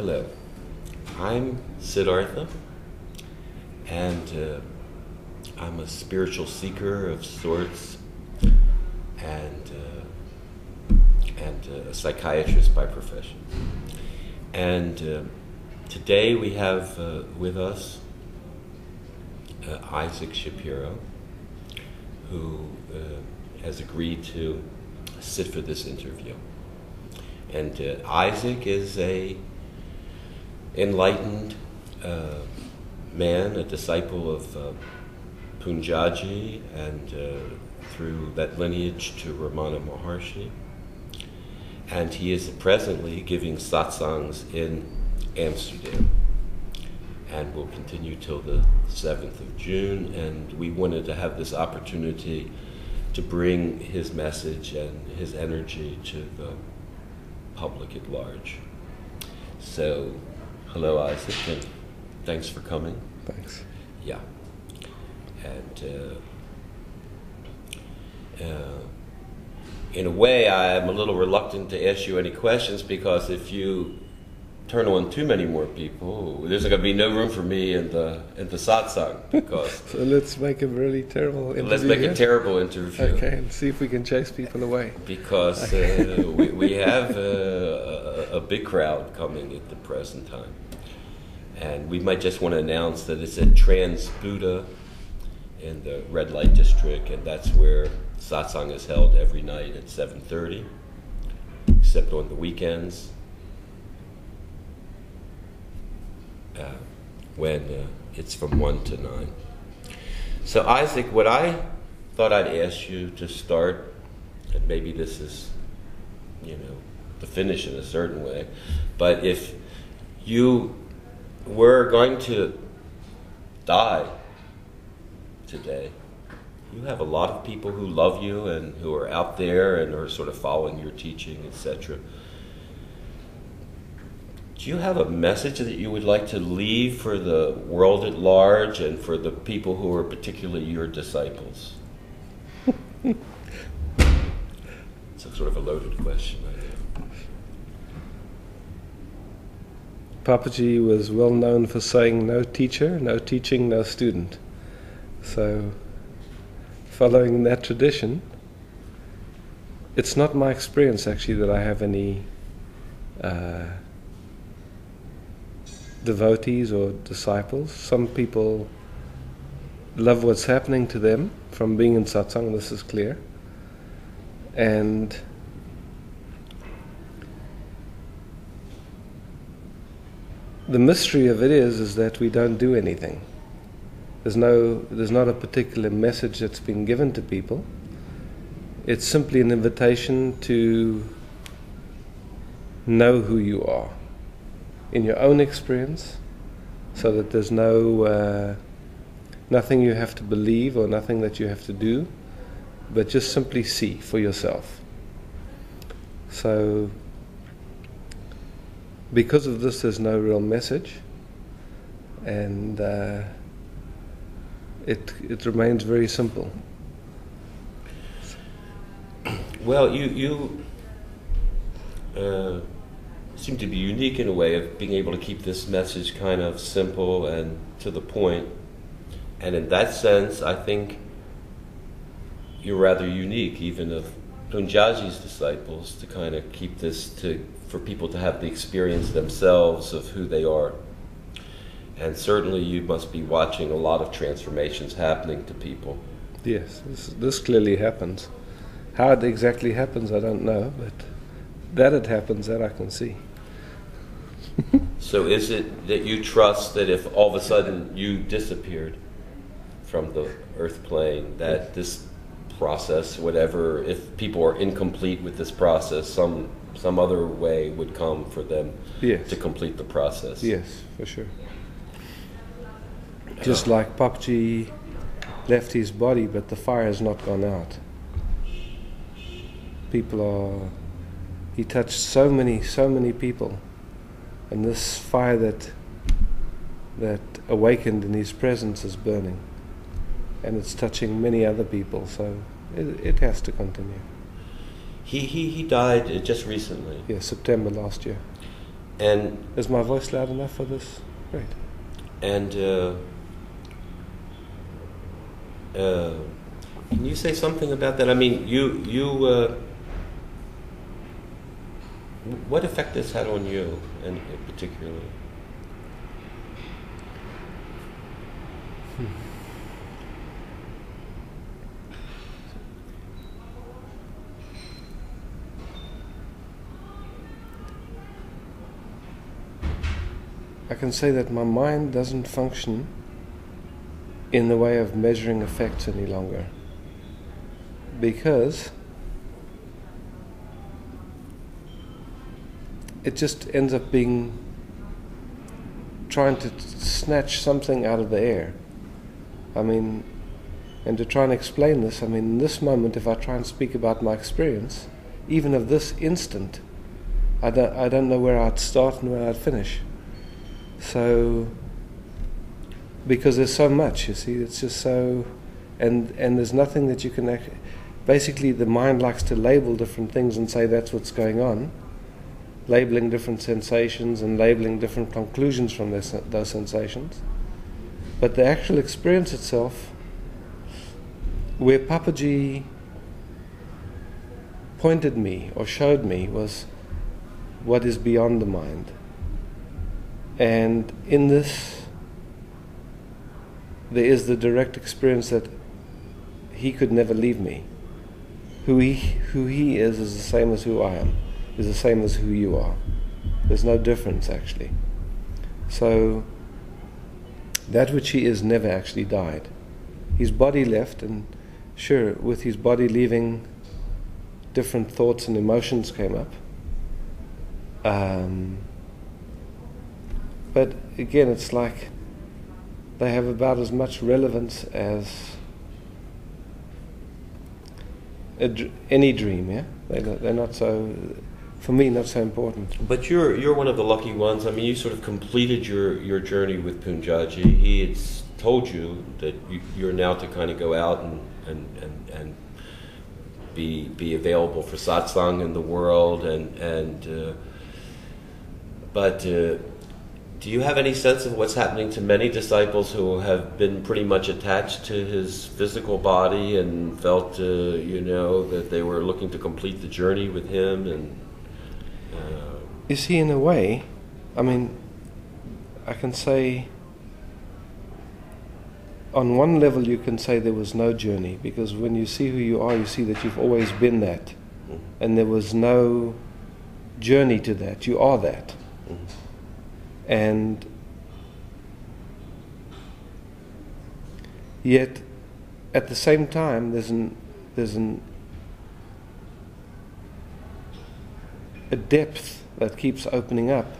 Hello, I'm Siddhartha, and I'm a spiritual seeker of sorts, and a psychiatrist by profession. And today we have with us Isaac Shapiro, who has agreed to sit for this interview. And Isaac is a enlightened man, a disciple of Punjaji, and through that lineage to Ramana Maharshi. And he is presently giving satsangs in Amsterdam, and will continue till the 7th of June. And we wanted to have this opportunity to bring his message and his energy to the public at large. So, hello Isaac, and thanks for coming. Thanks. Yeah. And in a way, I'm a little reluctant to ask you any questions, because if you turn on too many more people, there's going to be no room for me in the satsang. Because so let's make a really terrible interview. Let's make a terrible interview. Okay, and see if we can chase people away. Because we have a big crowd coming at the present time. And we might just want to announce that it's at Trans Buddha in the red light district, and that's where satsang is held every night at 7:30, except on the weekends, when it's from 1 to 9. So Isaac, what I thought I'd ask you to start, and maybe this is, the finish in a certain way, but if you were going to die today, you have a lot of people who love you and who are out there and are sort of following your teaching, etc. Do you have a message that you would like to leave for the world at large and for the people who are particularly your disciples? It's a sort of a loaded question, I know. Papaji was well known for saying, no teacher, no teaching, no student. So, following that tradition, it's not my experience actually that I have any devotees or disciples. Some people love what's happening to them from being in satsang, this is clear. And the mystery of it is that we don't do anything. There's not a particular message that's been given to people. It's simply an invitation to know who you are in your own experience, so that there's nothing you have to believe or nothing that you have to do, but just simply see for yourself. So, because of this, there's no real message, and it remains very simple. Well, you seem to be unique in a way of being able to keep this message kind of simple and to the point. And in that sense, I think you're rather unique, even of Punjaji's disciples, to kind of keep this for people to have the experience themselves of who they are. And certainly you must be watching a lot of transformations happening to people. Yes, this clearly happens. How it exactly happens, I don't know, but that it happens, that I can see. So is it that you trust that if all of a sudden you disappeared from the earth plane, that this process, whatever, if people are incomplete with this process, some other way would come for them to complete the process? Yes, for sure. Just like Papaji left his body, but the fire has not gone out. He touched so many people, and this fire that awakened in his presence is burning, and it's touching many other people, so it has to continue. He died just recently. Yeah, September last year. And is my voice loud enough for this? Great. And can you say something about that? I mean, what effect this had on you, and particularly? I can say that my mind doesn't function in the way of measuring effects any longer, because it just ends up being trying to snatch something out of the air. I mean, and to try and explain this, I mean, in this moment, if I try and speak about my experience, even of this instant, I don't know where I'd start and where I'd finish. So, because there's so much, you see, it's just so, and there's nothing that you can actually, basically the mind likes to label different things and say that's what's going on, labeling different sensations and labeling different conclusions from those sensations. But the actual experience itself, where Papaji pointed me or showed me, was what is beyond the mind. And in this, there is the direct experience that he could never leave me. Who he is the same as who I am, is the same as who you are. There's no difference, actually. So, that which he is never actually died. His body left, and sure, with his body leaving, different thoughts and emotions came up. But again, it's like they have about as much relevance as any dream, yeah? They're not so, for me, not so important. But you're one of the lucky ones. I mean, you sort of completed your journey with Punjaji. He had told you that you're now to kind of go out and be available for satsang in the world, but do you have any sense of what's happening to many disciples who have been pretty much attached to his physical body and felt, that they were looking to complete the journey with him? And you see, in a way, I mean, I can say, on one level you can say there was no journey, because when you see who you are, you see that you've always been that. Mm-hmm. And there was no journey to that. You are that. Mm-hmm. And yet, at the same time, there's a depth that keeps opening up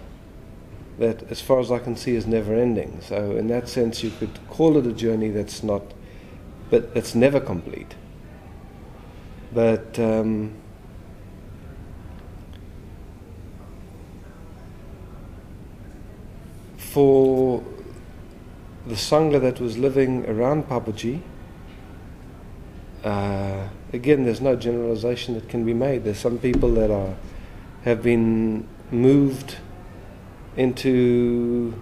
that, as far as I can see, is never ending. So in that sense, you could call it a journey that's not, but that's never complete. But for the Sangha that was living around Papaji, again, there's no generalization that can be made. There's some people that have been moved into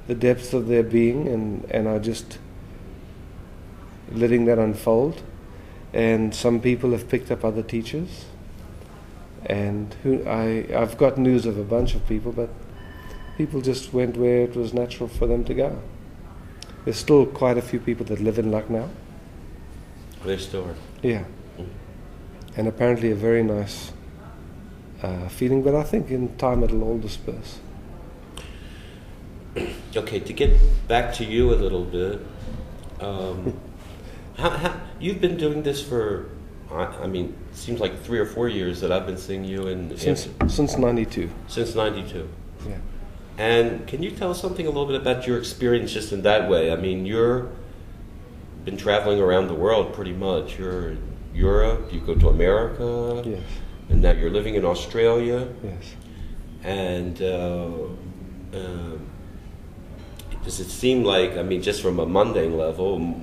the depths of their being and are just letting that unfold. And some people have picked up other teachers. And I've got news of a bunch of people, but people just went where it was natural for them to go. There's still quite a few people that live in Lucknow. There still are. Yeah. And apparently a very nice feeling, but I think in time it'll all disperse. Okay, to get back to you a little bit, you've been doing this for, I mean, it seems like 3 or 4 years that I've been seeing you since 92. Since 92. Yeah. And can you tell us something a little bit about your experience just in that way? I mean, you've been traveling around the world pretty much. You're in Europe, you go to America, yes, and now you're living in Australia. Yes. And does it seem like, I mean, just from a mundane level,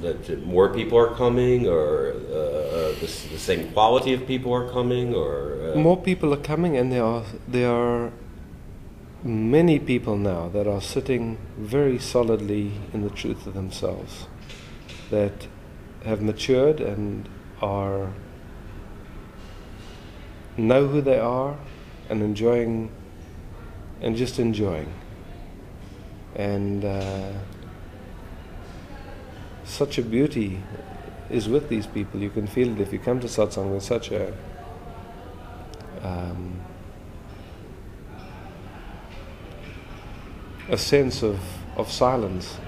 that more people are coming, or the same quality of people are coming, or more people are coming, and there are many people now that are sitting very solidly in the truth of themselves, that have matured and know who they are and enjoying, and just enjoying. And such a beauty is with these people. You can feel it if you come to satsang. There's such a sense of silence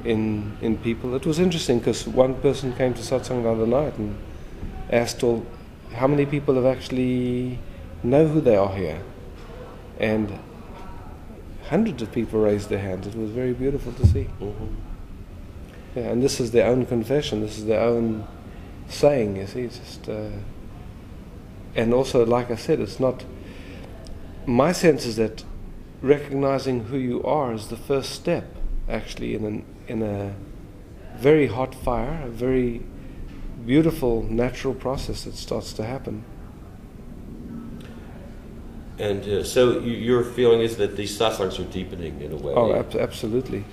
in people. It was interesting because one person came to satsang the other night and asked how many people have actually know who they are here, and hundreds of people raised their hands. It was very beautiful to see. Mm-hmm. Yeah, and this is their own confession. This is their own saying. You see, it's just and also, like I said, it's not. My sense is that recognizing who you are is the first step, actually, in a very hot fire, a very beautiful natural process that starts to happen. And so your feeling is that these satsangs are deepening in a way. Oh, absolutely.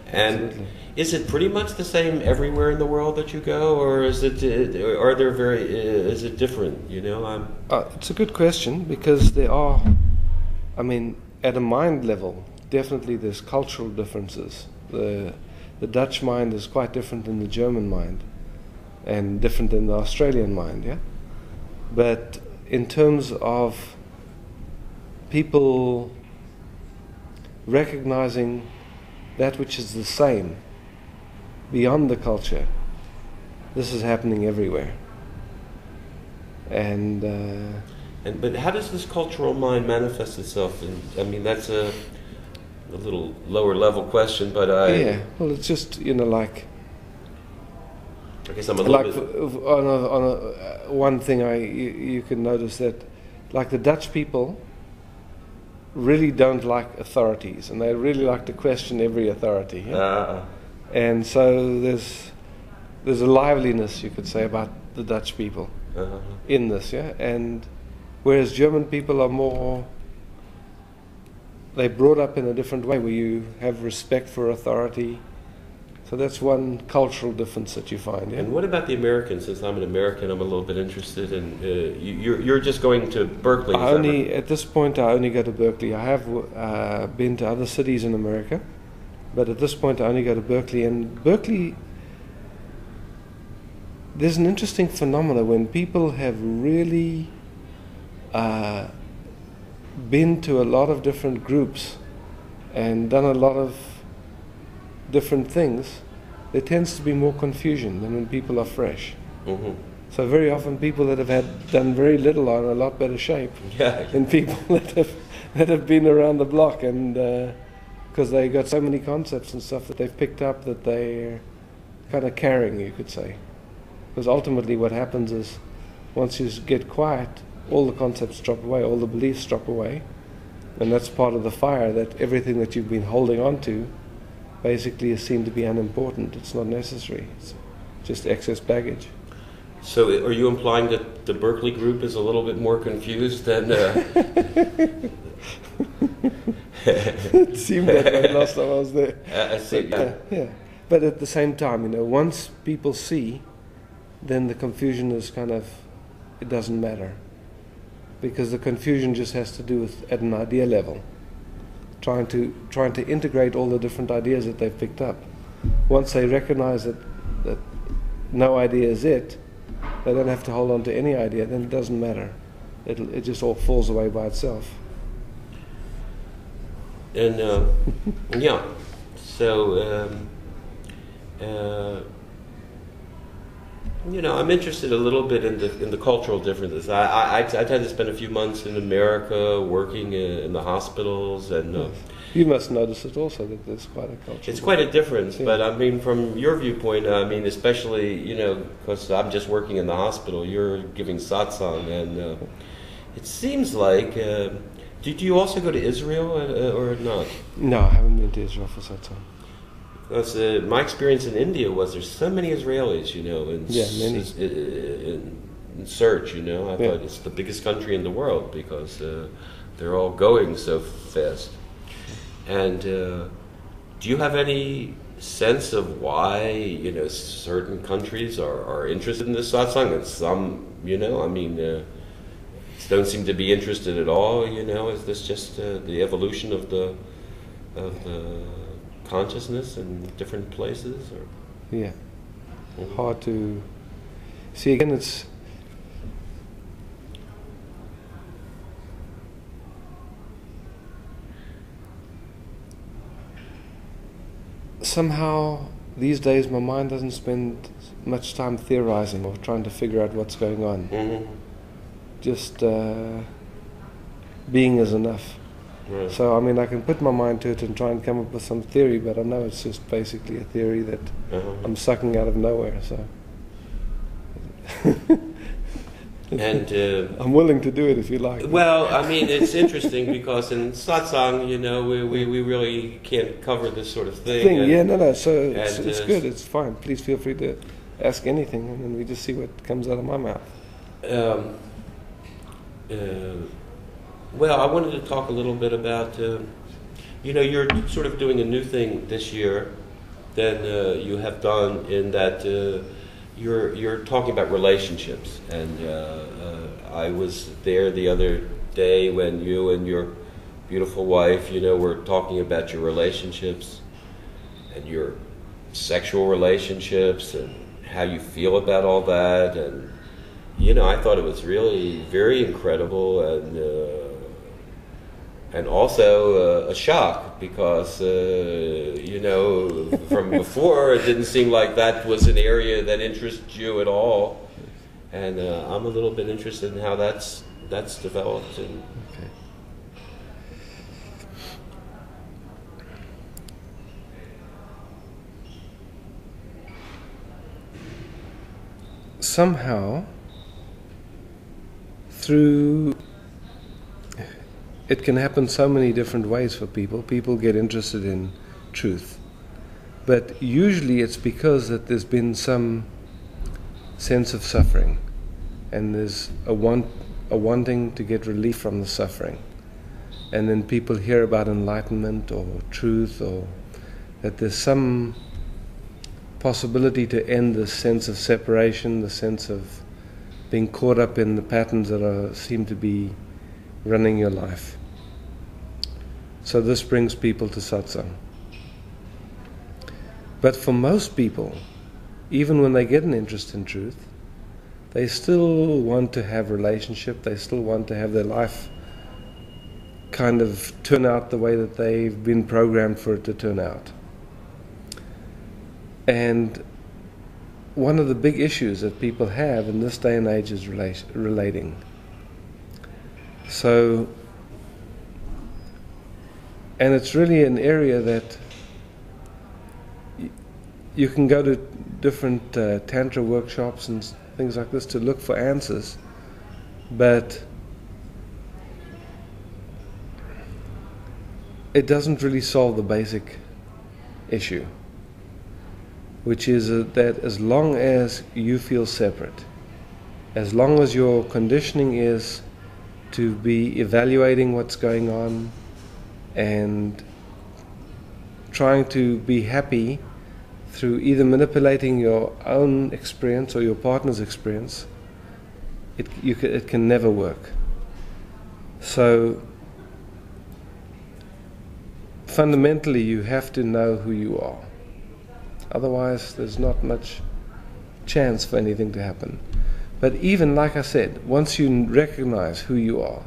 And absolutely. Is it pretty much the same everywhere in the world that you go, or is it is it different? You know, it's a good question, because there are. I mean, at a mind level, definitely there's cultural differences. The Dutch mind is quite different than the German mind, and different than the Australian mind. Yeah, but in terms of people recognizing that which is the same beyond the culture, this is happening everywhere. But how does this cultural mind manifest itself? I mean, that's a little lower level question, but yeah. Well, it's just, like. I guess I'm a little bit. One thing you can notice that, like, the Dutch people really don't like authorities, and they really like to question every authority. Yeah? And so there's a liveliness, you could say, about the Dutch people in this, yeah. And whereas German people are more, they're brought up in a different way, where you have respect for authority. So that's one cultural difference that you find. Yeah? And what about the Americans? Since I'm an American, I'm a little bit interested in. You're just going to Berkeley. At this point, I only go to Berkeley. I have been to other cities in America, but at this point, I only go to Berkeley. And Berkeley, there's an interesting phenomenon when people have really been to a lot of different groups and done a lot of different things. There tends to be more confusion than when people are fresh. Mm-hmm. So very often people that have done very little are in a lot better shape than people that have been around the block, and because they got so many concepts and stuff that they've picked up that they're kind of carrying, you could say. Because ultimately what happens is, once you get quiet, all the concepts drop away, all the beliefs drop away, and that's part of the fire, that everything that you've been holding on to basically is seen to be unimportant. It's not necessary. It's just excess baggage. So are you implying that the Berkeley group is a little bit more confused than... It seemed that way last time I was there. I see, yeah. But at the same time, once people see, then the confusion is it doesn't matter. Because the confusion just has to do with, at an idea level, trying to integrate all the different ideas that they've picked up. Once they recognize that no idea is it, they don't have to hold on to any idea, then it doesn't matter. It just all falls away by itself. And yeah, so I'm interested a little bit in the cultural differences. I tend to spend a few months in America working in the hospitals, and you must notice it also, that there's quite a culture. It's quite a difference, yeah. But I mean, from your viewpoint, I mean, especially because I'm just working in the hospital, you're giving satsang, and it seems like. Did you also go to Israel or not? No, I haven't been to Israel for satsang. Because my experience in India was there's so many Israelis, in search, I thought it's the biggest country in the world because they're all going so fast. And do you have any sense of why, you know, certain countries are interested in this satsang and some, you know, I mean, don't seem to be interested at all, you know? Is this just the evolution of the consciousness in different places? Or? Yeah. Hard to see. Again, it's somehow these days my mind doesn't spend much time theorizing or trying to figure out what's going on. Mm-hmm. Just being is enough. Right. So I mean, I can put my mind to it and try and come up with some theory, but I know it's just basically a theory that I'm sucking out of nowhere. So, and I'm willing to do it if you like. Well, I mean, it's interesting because in satsang, you know, we really can't cover this sort of thing. So it's good. It's fine. Please feel free to ask anything, and then we just see what comes out of my mouth. Well, I wanted to talk a little bit about, you know, you're sort of doing a new thing this year than you have done in that you're talking about relationships. And I was there the other day when you and your beautiful wife, you know, were talking about your relationships and your sexual relationships and how you feel about all that. And, you know, I thought it was really very incredible and also a shock because, you know, from before it didn't seem like that was an area that interested you at all. And I'm a little bit interested in how that's developed. And okay. Somehow, through it can happen so many different ways for people. People get interested in truth. But usually it's because that there's been some sense of suffering and there's a wanting to get relief from the suffering. And then people hear about enlightenment or truth or that there's some possibility to end this sense of separation, the sense of being caught up in the patterns that seem to be running your life. So this brings people to satsang. But for most people, even when they get an interest in truth, they still want to have relationship, they still want to have their life kind of turn out the way that they've been programmed for it to turn out. And one of the big issues that people have in this day and age is relating. So, and it's really an area that you can go to different tantra workshops and things like this to look for answers, but it doesn't really solve the basic issue, which is that as long as you feel separate, as long as your conditioning is to be evaluating what's going on and trying to be happy through either manipulating your own experience or your partner's experience, it can never work. So fundamentally you have to know who you are. Otherwise there's not much chance for anything to happen. But even, like I said, once you recognize who you are,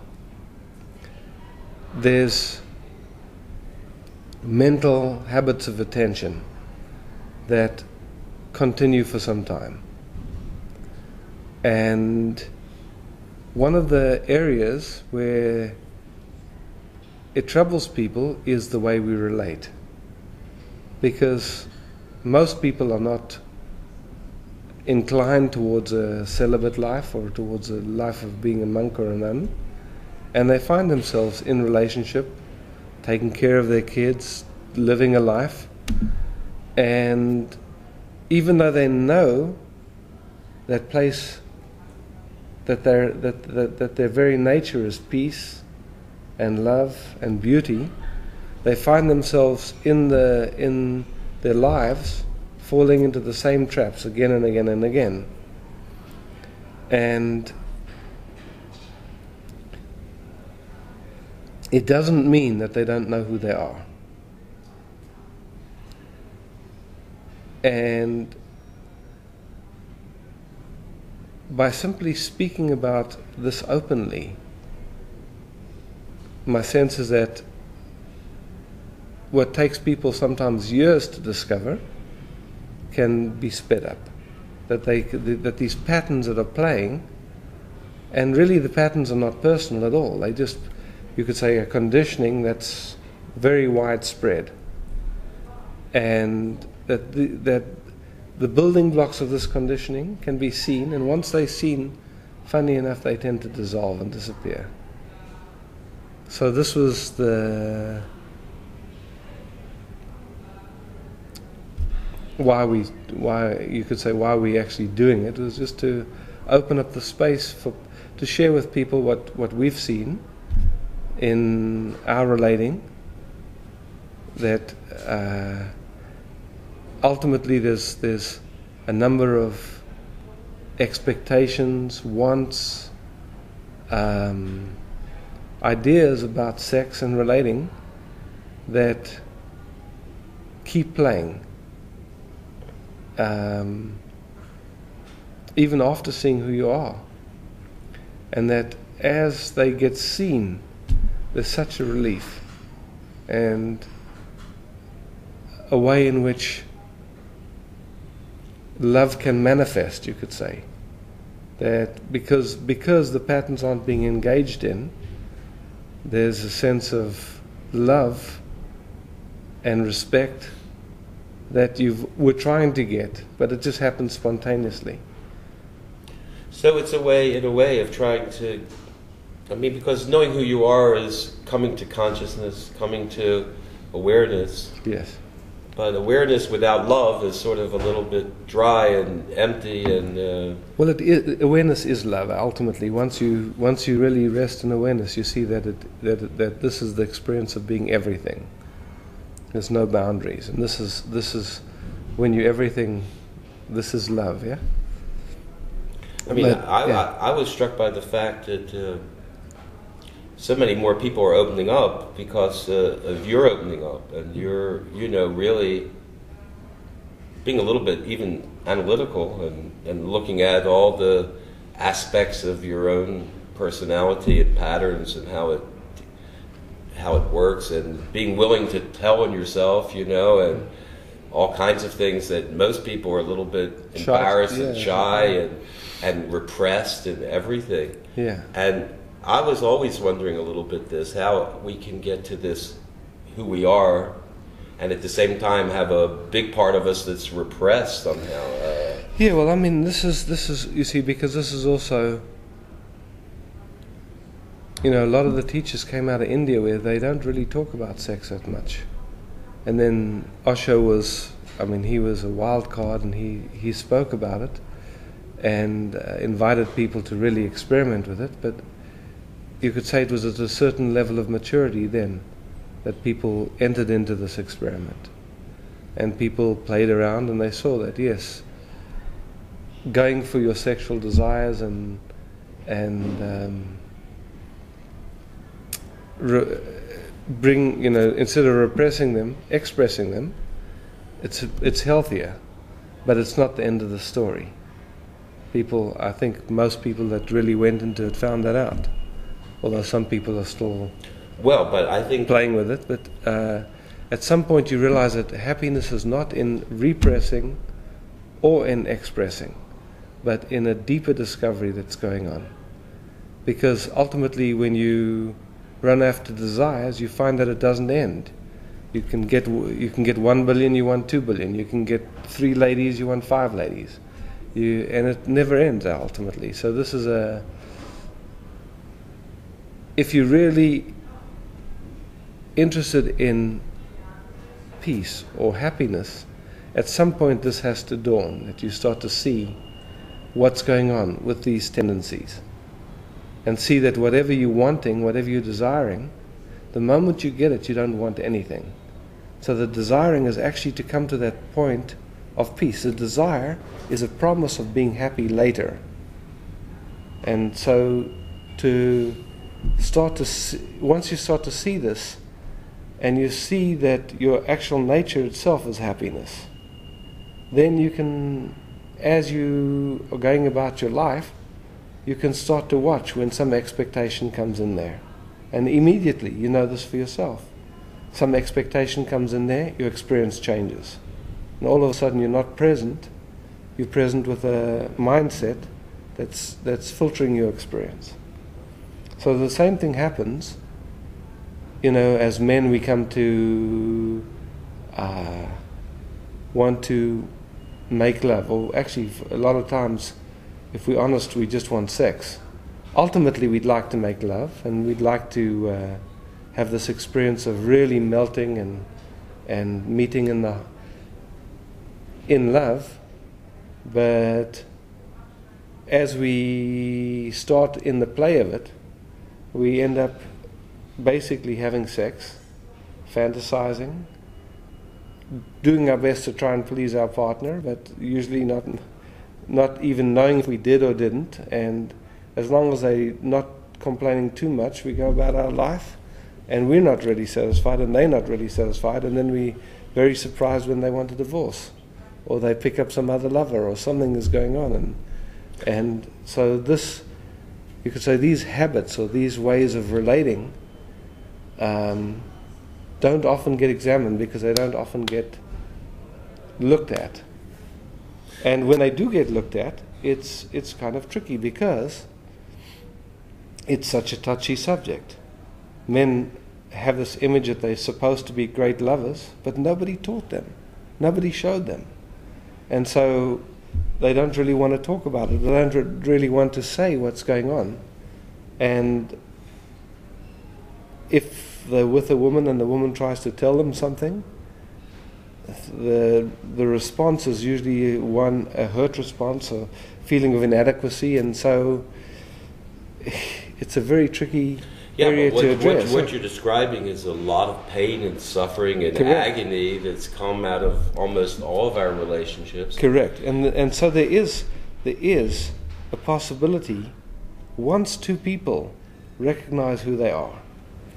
there's mental habits of attention that continue for some time. And one of the areas where it troubles people is the way we relate. Because most people are not inclined towards a celibate life or towards a life of being a monk or a nun, and they find themselves in relationship, taking care of their kids, living a life, and even though they know that place, that their very nature is peace and love and beauty, they find themselves in their lives falling into the same traps again and again and again. And it doesn't mean that they don't know who they are. And by simply speaking about this openly, my sense is that what takes people sometimes years to discover can be sped up. That these patterns that are playing, and really the patterns are not personal at all. They just, you could say, a conditioning that's very widespread. And that the building blocks of this conditioning can be seen, and once they're seen, funny enough, they tend to dissolve and disappear. So this was why you could say why we actually doing it, was just to open up the space to share with people what we've seen in our relating, that ultimately there's a number of expectations, wants, ideas about sex and relating that keep playing. Even after seeing who you are. And that as they get seen, there's such a relief and a way in which love can manifest, you could say. That because the patterns aren't being engaged in, there's a sense of love and respect that we're trying to get, but it just happens spontaneously. So it's in a way of trying to, because knowing who you are is coming to consciousness, coming to awareness. Yes. But awareness without love is sort of a little bit dry and empty and... Well, awareness is love, ultimately. Once you really rest in awareness, you see that this is the experience of being everything. There's no boundaries, and this is when you everything. This is love, yeah. I was struck by the fact that so many more people are opening up because of your opening up, and you're really being a little bit even analytical and looking at all the aspects of your own personality and patterns and how it works, and being willing to tell on yourself, and all kinds of things that most people are a little bit embarrassed and shy and repressed and everything. Yeah. And I was always wondering a little bit how we can get to this, who we are, and at the same time have a big part of us that's repressed somehow. Yeah, well, this is you see, because this is also, a lot of the teachers came out of India where they don't really talk about sex that much. And then Osho was, he was a wild card, and he spoke about it and invited people to really experiment with it. But you could say it was at a certain level of maturity then that people entered into this experiment. And people played around, and they saw that, yes, going for your sexual desires and instead of repressing them, expressing them, it's healthier, but it's not the end of the story. I think most people that really went into it found that out, although some people are still but I think playing with it. But at some point you realize that happiness is not in repressing or in expressing, but in a deeper discovery that's going on. Because ultimately when you run after desires, you find that it doesn't end. You can get 1 billion, you want 2 billion. You can get 3 ladies, you want 5 ladies. And it never ends ultimately. So this is if you're really interested in peace or happiness, at some point this has to dawn, that you start to see what's going on with these tendencies. And see that whatever you're wanting, whatever you're desiring, the moment you get it, you don't want anything. So the desiring is actually to come to that point of peace. The desire is a promise of being happy later. And so to start to see, once you start to see this, and you see that your actual nature itself is happiness, then you can, as you are going about your life, you can start to watch when some expectation comes in there. And immediately you know this for yourself. Some expectation comes in there, your experience changes. And all of a sudden you're not present, you're present with a mindset that's filtering your experience. So the same thing happens, as men we come to want to make love, or actually a lot of times, if we're honest, we just want sex. Ultimately we'd like to make love, and we'd like to have this experience of really melting and meeting in love. But as we start in the play of it, we end up basically having sex, fantasizing, doing our best to try and please our partner, but usually not even knowing if we did or didn't. And as long as they're not complaining too much, we go about our life, and we're not really satisfied, and they're not really satisfied, and then we're very surprised when they want a divorce, or they pick up some other lover, or something is going on. And so this, you could say, these habits or these ways of relating don't often get examined, because they don't often get looked at. And when they do get looked at, it's kind of tricky, because it's such a touchy subject. Men have this image that they're supposed to be great lovers, but nobody taught them. Nobody showed them. And so they don't really want to talk about it. They don't really want to say what's going on. And if they're with a woman and the woman tries to tell them something, the response is usually a hurt response, or feeling of inadequacy. And so it's a very tricky area to address. What you're describing is a lot of pain and suffering and Correct. agony that's come out of almost all of our relationships. Correct. And so there is a possibility, once two people recognize who they are,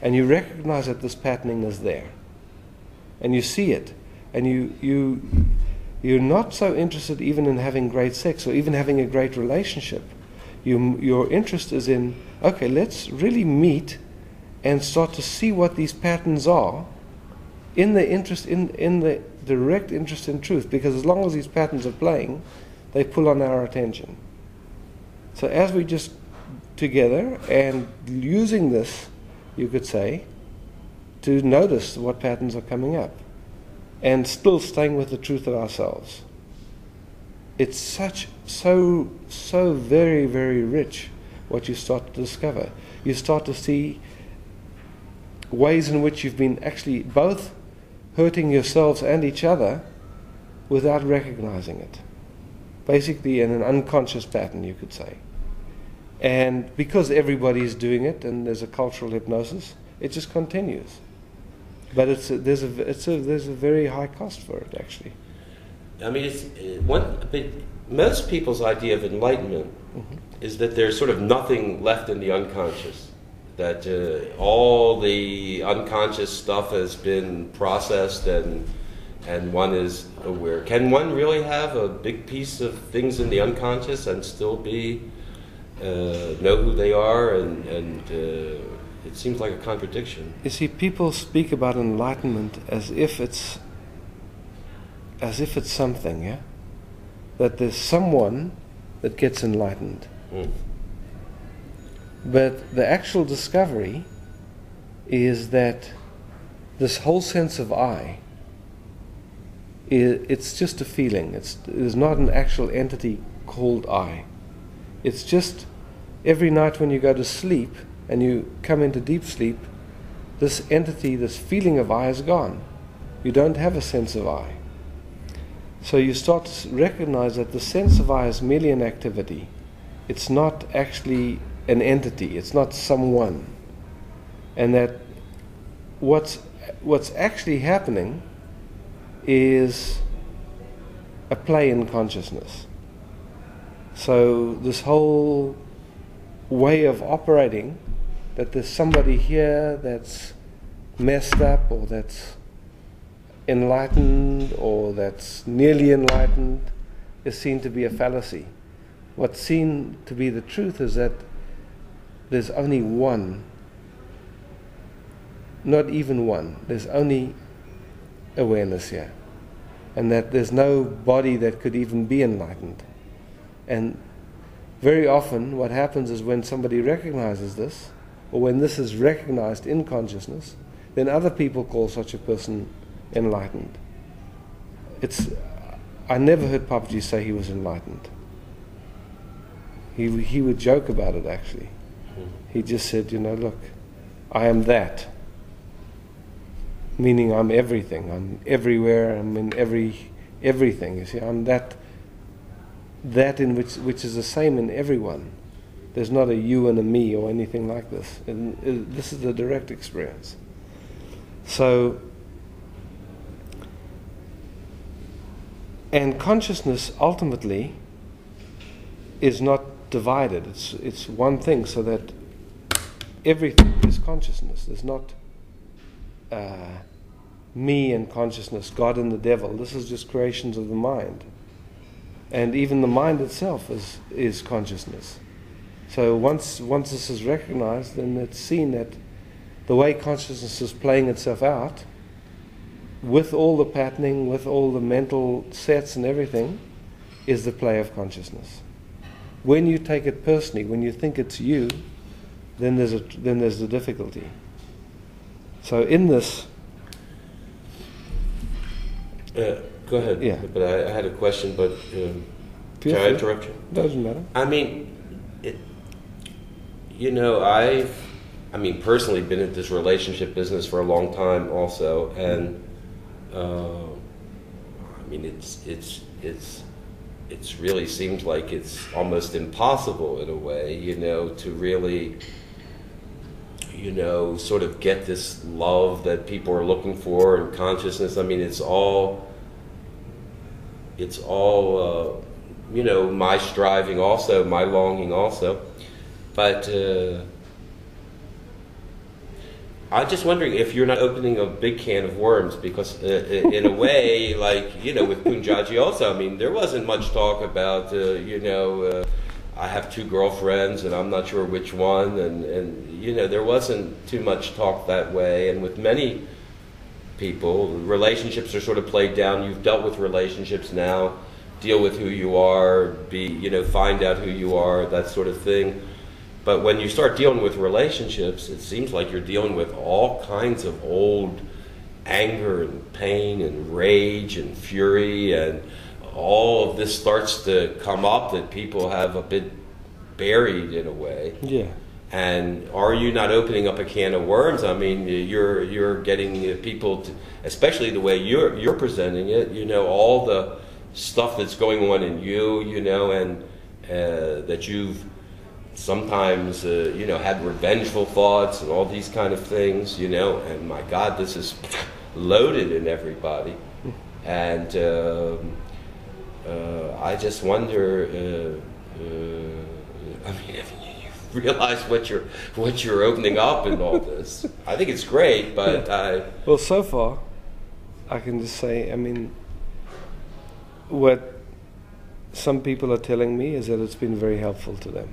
and you recognize that this patterning is there, and you see it, and you're not so interested even in having great sex or even having a great relationship. Your interest is in, okay, let's really meet and start to see what these patterns are, in the direct interest in truth, because as long as these patterns are playing, they pull on our attention. So as we just together and using this, you could say, to notice what patterns are coming up, and still staying with the truth of ourselves. It's so very, very rich what you start to discover. You start to see ways in which you've been actually both hurting yourselves and each other without recognizing it. Basically in an unconscious pattern, you could say. And because everybody's doing it and there's a cultural hypnosis, it just continues. But there's a very high cost for it, actually. I mean, most people's idea of enlightenment is that there's sort of nothing left in the unconscious, that all the unconscious stuff has been processed and one is aware. Can one really have a big piece of things in the unconscious and still know who they are? And it seems like a contradiction. You see, people speak about enlightenment as if it's something, yeah? That there's someone that gets enlightened. But the actual discovery is that this whole sense of I, it's just a feeling. It's not an actual entity called I. It's just every night when you go to sleep and you come into deep sleep, this entity, this feeling of I is gone. You don't have a sense of I. So you start to recognize that the sense of I is merely an activity. It's not actually an entity. It's not someone. And that what's actually happening is a play in consciousness. So this whole way of operating, that there's somebody here that's messed up, or that's enlightened, or that's nearly enlightened, is seen to be a fallacy. What's seen to be the truth is that there's only one, not even one, there's only awareness here. And that there's no body that could even be enlightened. And very often what happens is when somebody recognizes this, or when this is recognized in consciousness, then other people call such a person enlightened. I never heard Papaji say he was enlightened. He would joke about it, actually. He just said, look, I am that. Meaning I'm everything. I'm everywhere. I'm in everything. You see, I'm that in which is the same in everyone. There's not a you and a me or anything like this. This is the direct experience. So, and consciousness ultimately is not divided. It's one thing, so that everything is consciousness. There's not me and consciousness, God and the devil. This is just creations of the mind. And even the mind itself is consciousness. So once this is recognized, then it's seen that the way consciousness is playing itself out, with all the patterning, with all the mental sets and everything, is the play of consciousness. When you take it personally, when you think it's you, then there's the difficulty. So in this, go ahead. Yeah. But I had a question. But can I interrupt you? Doesn't matter. I mean, I've personally been in this relationship business for a long time, also, and it's really seems like it's almost impossible in a way, to really, sort of get this love that people are looking for and consciousness. I mean, it's all my striving also, my longing also. But I'm just wondering if you're not opening a big can of worms, because in a way, like, with Punjaji also, I mean, there wasn't much talk about, I have two girlfriends and I'm not sure which one, and there wasn't too much talk that way. And with many people, relationships are sort of played down. You've dealt with relationships now, deal with who you are, find out who you are, that sort of thing. But when you start dealing with relationships, it seems like you're dealing with all kinds of old anger and pain and rage and fury, and all of this starts to come up that people have a bit buried in a way. Yeah. And are you not opening up a can of worms? I mean, you're getting people to, especially the way you're presenting it, all the stuff that's going on in you, and that you've sometimes, had revengeful thoughts and all these kind of things, and my God, this is loaded in everybody. And I just wonder, if you realize what you're opening up in all this. I think it's great, but well, so far, I can just say, what some people are telling me is that it's been very helpful to them.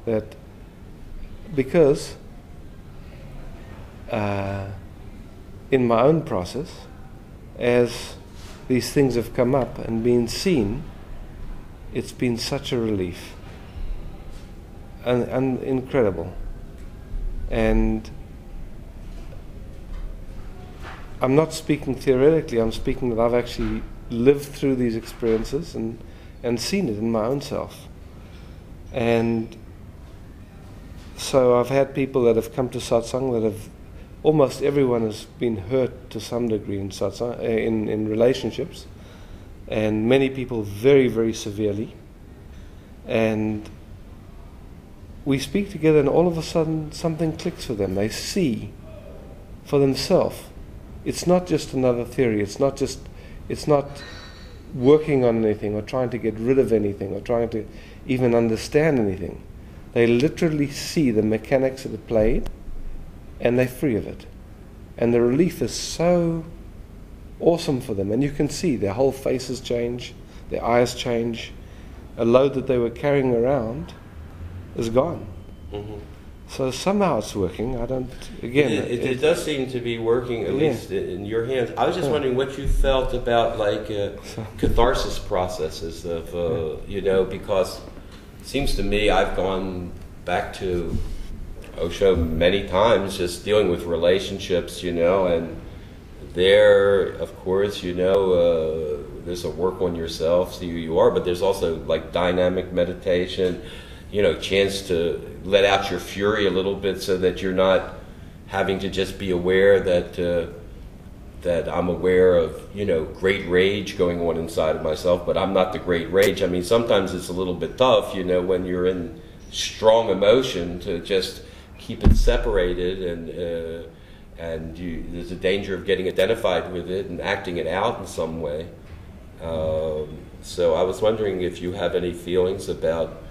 That because in my own process, as these things have come up and been seen, it's been such a relief and incredible. And I'm not speaking theoretically, I'm speaking that I've actually lived through these experiences and seen it in my own self. And so I've had people that have come to satsang that have, almost everyone has been hurt to some degree in satsang, in relationships, and many people very, very severely. And we speak together, and all of a sudden something clicks for them. They see for themselves. It's not just another theory. It's not working on anything or trying to get rid of anything or trying to even understand anything. They literally see the mechanics of the play and they're free of it. And the relief is so awesome for them. And you can see their whole faces change, their eyes change. A load that they were carrying around is gone. Mm-hmm. So somehow it's working. I don't, again... It does seem to be working, at least in your hands. I was just wondering what you felt about, like, catharsis processes of, you know, because it seems to me I've gone back to Osho many times just dealing with relationships, you know, and there, of course, you know, there's a work on yourself, see who you are, but there's also, like, dynamic meditation, you know, chance to let out your fury a little bit so that you're not having to just be aware that that I'm aware of, you know, great rage going on inside of myself, but I'm not the great rage. I mean, sometimes it's a little bit tough, you know, when you're in strong emotion to just keep it separated, and there's a danger of getting identified with it and acting it out in some way. So I was wondering if you have any feelings about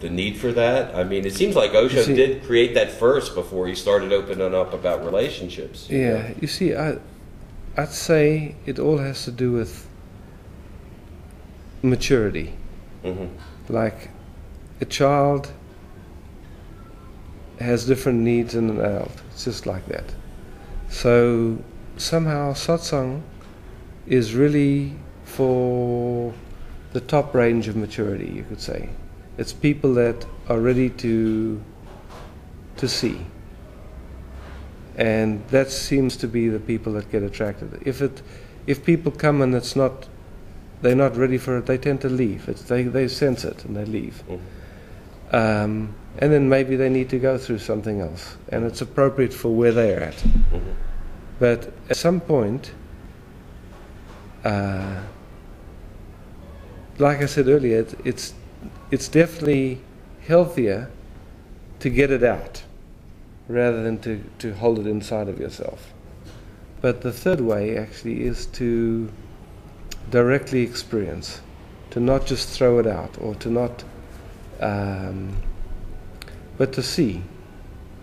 the need for that. I mean, it seems like Osho did create that first before he started opening up about relationships. Yeah, you see, I'd say it all has to do with maturity. Mm-hmm. Like a child has different needs than an adult. It's just like that. So somehow satsang is really for the top range of maturity, you could say. It's people that are ready to see. And that seems to be the people that get attracted. If people come and they're not ready for it, they tend to leave. They sense it and they leave. Mm-hmm. And then maybe they need to go through something else, and it's appropriate for where they're at. Mm-hmm. But at some point, like I said earlier, it's definitely healthier to get it out rather than to hold it inside of yourself. But the third way actually is to directly experience, to not just throw it out or to not, but to see,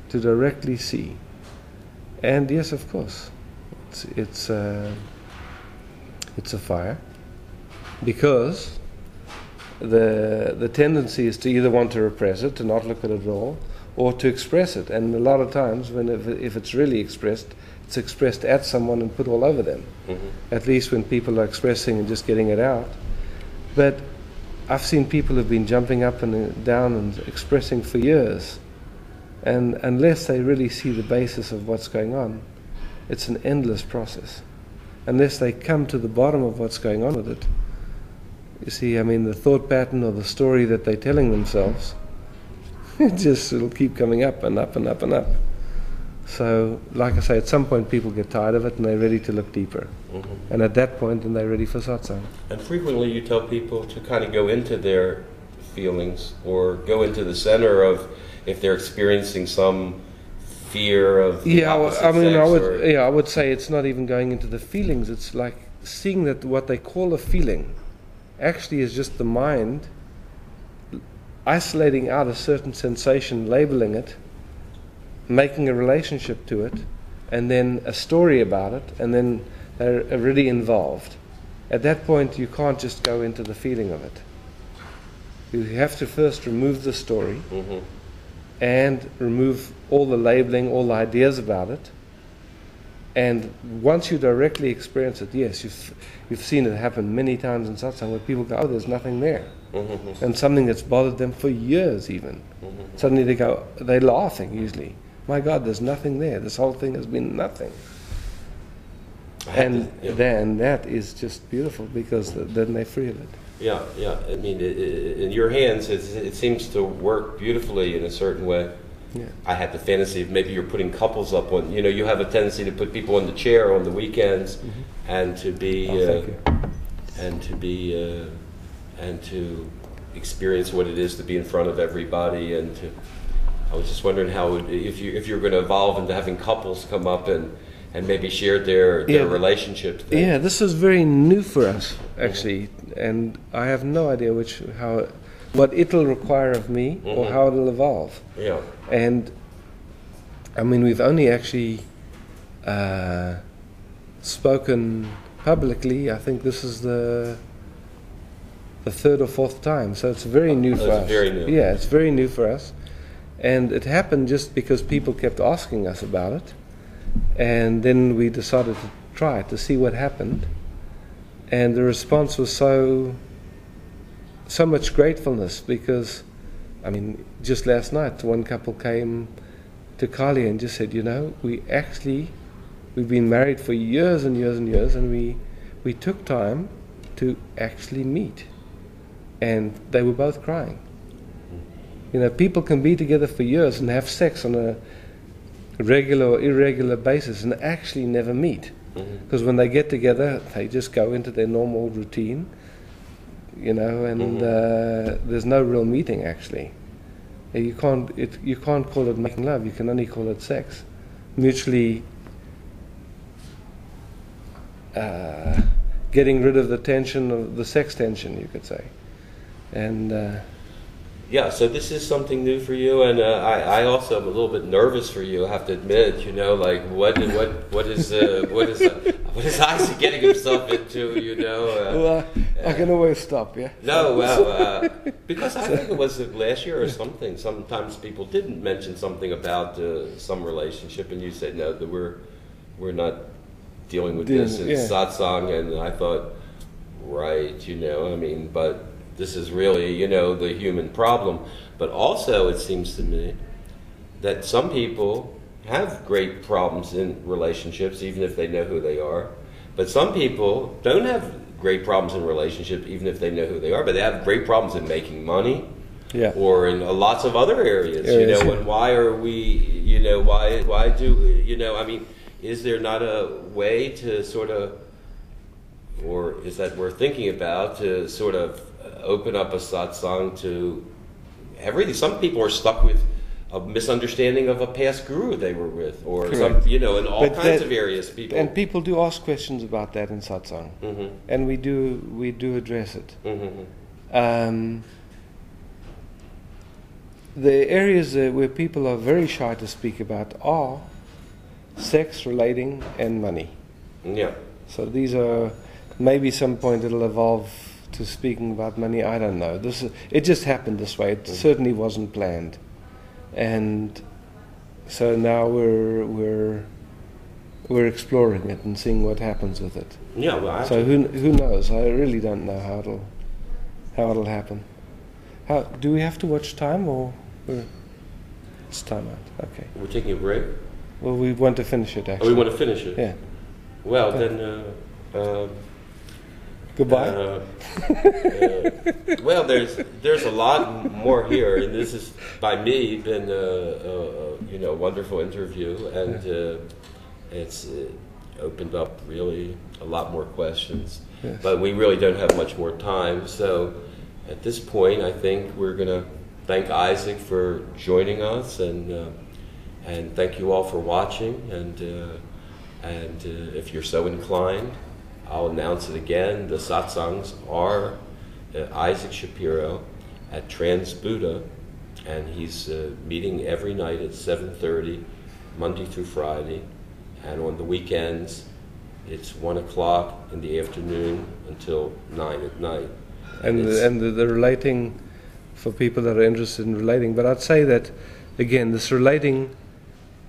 to directly see. And yes, of course, it's a fire, because the tendency is to either want to repress it, to not look at it at all, or to express it. And a lot of times, if it's really expressed, it's expressed at someone and put all over them. Mm-hmm. At least when people are expressing and just getting it out. But I've seen people who've been jumping up and down and expressing for years, and unless they really see the basis of what's going on, it's an endless process. Unless they come to the bottom of what's going on with it. You see, I mean, the thought pattern or the story that they're telling themselves, it'll keep coming up and up and up and up. So, like I say, at some point people get tired of it and they're ready to look deeper. Mm-hmm. And at that point, then they're ready for satsang. And frequently you tell people to kind of go into their feelings or go into the center of if they're experiencing some fear of the opposite sex. I would say it's not even going into the feelings. It's like seeing that what they call a feeling actually is just the mind isolating out a certain sensation, labeling it, making a relationship to it, and then a story about it, and then they're already involved. At that point, you can't just go into the feeling of it. You have to first remove the story, mm-hmm. and remove all the labeling, all the ideas about it. And once you directly experience it, yes, you've seen it happen many times in satsang where people go, oh, there's nothing there. Mm-hmm. And something that's bothered them for years even. Mm-hmm. Suddenly they're laughing usually. My God, there's nothing there. This whole thing has been nothing. And then that is just beautiful, because then they're free of it. Yeah. I mean, in your hands, it seems to work beautifully in a certain way. Yeah. I had the fantasy of maybe you're putting couples up on, you have a tendency to put people in the chair on the weekends, mm-hmm. and to experience what it is to be in front of everybody, and to I was just wondering how if you're going to evolve into having couples come up and maybe share their relationships. Yeah, this is very new for us actually, and I have no idea what it'll require of me or how it'll evolve. Yeah. And I mean, we've only actually spoken publicly. I think this is the third or fourth time, so it's very new for us. Very new. Yeah, it's very new for us, and it happened just because people kept asking us about it, and then we decided to try it to see what happened, and the response was so much gratefulness, because I mean, just last night one couple came to Kali and just said, you know, we've been married for years and years and years, and we took time to actually meet, and they were both crying. You know, people can be together for years and have sex on a regular or irregular basis and actually never meet, because when they get together they just go into their normal routine, you know, and there's no real meeting actually. You can't call it making love, you can only call it sex. Mutually getting rid of the tension, of the sex tension, you could say. And yeah, so this is something new for you, and I also am a little bit nervous for you, I have to admit, you know, like what is Isaac getting himself into, you know? Well, I can always stop, yeah. No, well, because I think it was last year or something, sometimes people didn't mention something about some relationship, and you said, no, that we're not dealing with this in satsang, and I thought, right, you know, I mean, but this is really, you know, the human problem. But also, it seems to me that some people have great problems in relationships, even if they know who they are. But some people don't have great problems in relationships, even if they know who they are. But they have great problems in making money, or in lots of other areas. You know, and why are we? You know, why do you know? I mean, is there not a way to sort of, or is that we're thinking about to sort of open up a satsang to everything? Some people are stuck with a misunderstanding of a past guru they were with, or some, you know, in all kinds of areas. People do ask questions about that in satsang, and we do address it. The areas where people are very shy to speak about are sex, relating, and money. Yeah. So these are, maybe some point it'll evolve to speaking about money. I don't know. It just happened this way. It certainly wasn't planned, and so now we're exploring it and seeing what happens with it. Yeah. Well, so who knows? I really don't know how it'll happen. How do we have to watch time, or it's time out? Okay. We're taking a break. Well, we want to finish it actually. Oh, we want to finish it. Yeah. Well, then. Goodbye. Well, there's a lot more here, and this has, by me, been you know, a wonderful interview, and it's opened up really a lot more questions. Yes. But we really don't have much more time, so at this point, I think we're going to thank Isaac for joining us, and thank you all for watching, and if you're so inclined, I'll announce it again. The satsangs are Isaac Shapiro at Trans Buddha, and he's meeting every night at 7:30, Monday through Friday, and on the weekends it's 1 o'clock in the afternoon until 9 at night. And the relating, for people that are interested in relating, but I'd say that again, this relating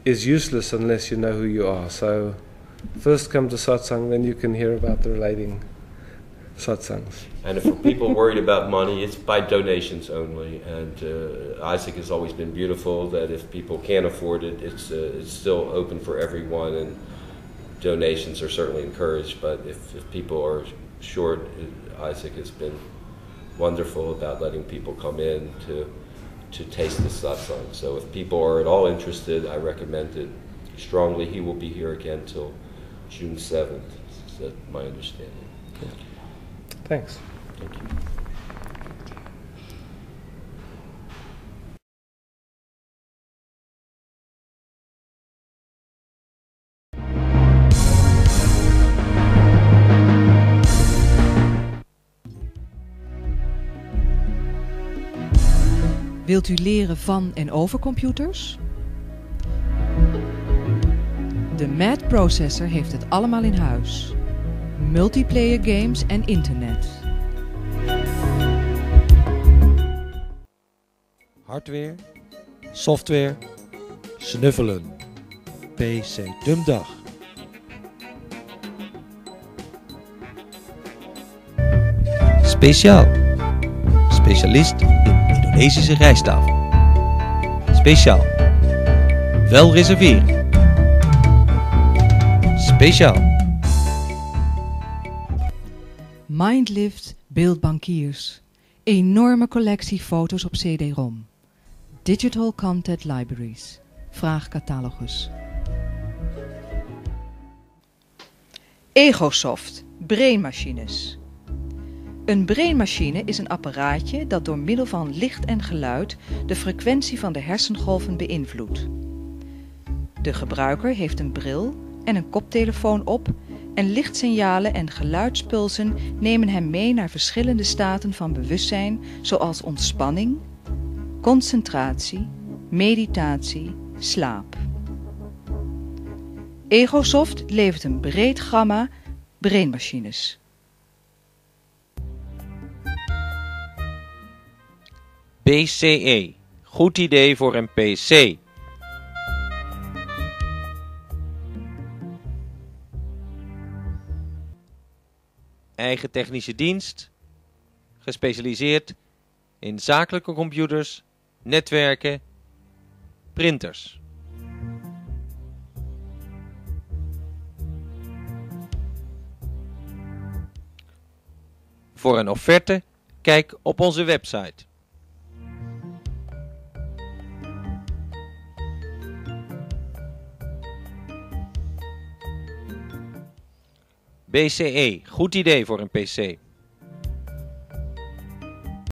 is useless unless you know who you are. So first come to satsang, then you can hear about the relating satsangs. And if for people worried about money, it's by donations only. And Isaac has always been beautiful that if people can't afford it, it's still open for everyone, and donations are certainly encouraged. But if people are short, Isaac has been wonderful about letting people come in to taste the satsang. So if people are at all interested, I recommend it strongly. He will be here again till June 7th. That's my understanding. Yeah. Thanks. Thank you. Wilt u leren van en over computers? De Mad Processor heeft het allemaal in huis. Multiplayer games en internet. Hardware, software, snuffelen. PC Dumdag. Speciaal. Specialist in Indonesische rijsttafel. Speciaal. Wel reserveren. Speciaal. Mindlift beeldbankiers. Enorme collectie foto's op CD-ROM. Digital Content Libraries. Vraagcatalogus. Egosoft. Brainmachines. Een brainmachine is een apparaatje dat door middel van licht en geluid de frequentie van de hersengolven beïnvloedt. De gebruiker heeft een bril en een koptelefoon op en lichtsignalen en geluidspulsen nemen hem mee naar verschillende staten van bewustzijn zoals ontspanning, concentratie, meditatie, slaap. Egosoft levert een breed gamma brainmachines. BCE. Goed idee voor een PC. Eigen technische dienst. Gespecialiseerd in zakelijke computers, netwerken, printers. Voor een offerte, kijk op onze website. BCE, goed idee voor een PC.